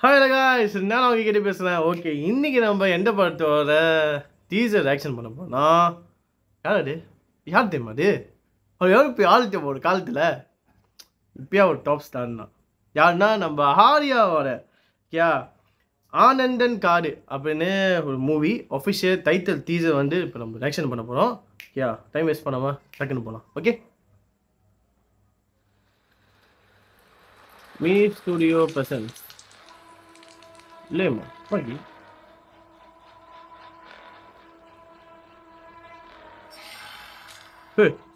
Hi guys, நான் உங்ககிட்ட பேசுகிறேன். ஓகே, இன்னைக்கு நம்ம எந்த படத்தோட டீசர் ஆக்ஷன் பண்ண போனால் யார் யார் தெரியுமா அது? அவர் எவ்வளோ இப்போ ஆள் தெரியும் ஒரு காலத்தில் இப்போயா ஒரு டாப் ஸ்டார் தான். யாருன்னா நம்ம ஆர்யாவோட ஆனந்தன் காடு அப்படின்னு ஒரு மூவி ஒஃபிஷியல் டைட்டில் டீசர் வந்து இப்போ நம்ம ஆக்ஷன் பண்ண போகிறோம். டைம் வேஸ்ட் பண்ணாமல் டக்குன்னு போகலாம். ஓகே, மீ ஸ்டுடியோ பிரசன்ஸ் இல்லையம்மா பாக்கி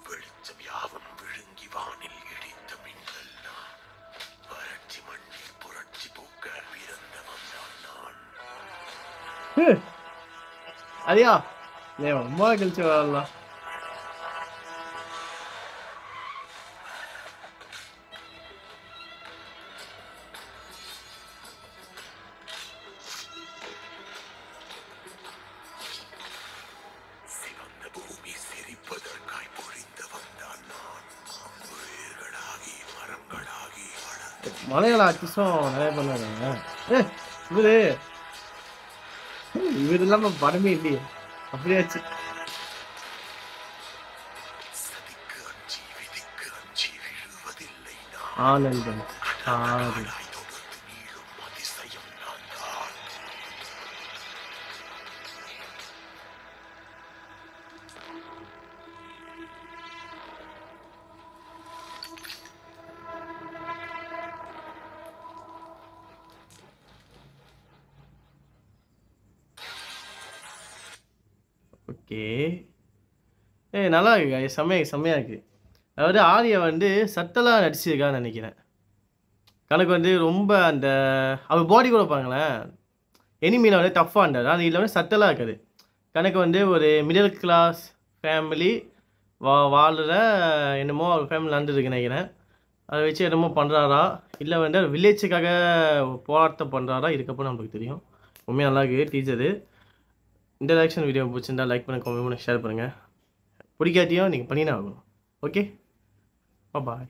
வெளிச்சம் யாவும் விழுங்கி வானில் இடித்த மின்னல்லாம் வறட்சி மண்ணில் புரட்சி பூக்க பிறந்தவன் நான். அதையா அம்மா கழிச்சு வரலாம். சிவந்த பூமி சிரிப்பதற்காய் பொழிந்தவன் தான் நான். உயிர்களாகி மரங்களாகி வளர்ந்த மலையாள ஆர்டிஸ்டும் நிறைய பண்ணாங்க. இவர் இல்லாம படமே இல்லையே. அப்படியாச்சு. சதிக்கு அஞ்சி விதிக்கு அஞ்சி விழுவதில்லை நான். ஆனந்தம் காடு கடலாய் தொடர்ந்து நீளும் அதிசயம் நான் தான். ஓகே, நல்லா இருக்கு. செம்மையாக இருக்குது. அதாவது ஆர்யா வந்து சட்டலாக நடிச்சிருக்கான்னு நினைக்கிறேன். கணக்கு வந்து ரொம்ப அந்த அவர் பாடி கூட பாருங்களேன், எனிமீல வந்து டஃப்பாக இருந்தார். அது இதில் வந்து சட்டலாக இருக்காது. கணக்கு வந்து ஒரு மிடில் கிளாஸ் ஃபேமிலி வாழ்கிற என்னமோ ஒரு ஃபேமிலி நடந்துருக்கு நினைக்கிறேன். அதை வச்சு என்னமோ பண்ணுறாரா இல்லை வந்து வில்லேஜுக்காக போராட்டம் பண்ணுறாரா, இதுக்கப்புறம் நம்மளுக்கு தெரியும். உண்மையாக நல்லா இருக்குது டீச்சரு. இந்த ஆக்ஷன் வீடியோ பிடிச்சிருந்தா லைக் பண்ணுங்கள், கமெண்ட் பண்ணி ஷேர் பண்ணுங்கள். பிடிக்காட்டியும் நீங்கள் பண்ணினா ஆகணும். ஓகே, பாய்.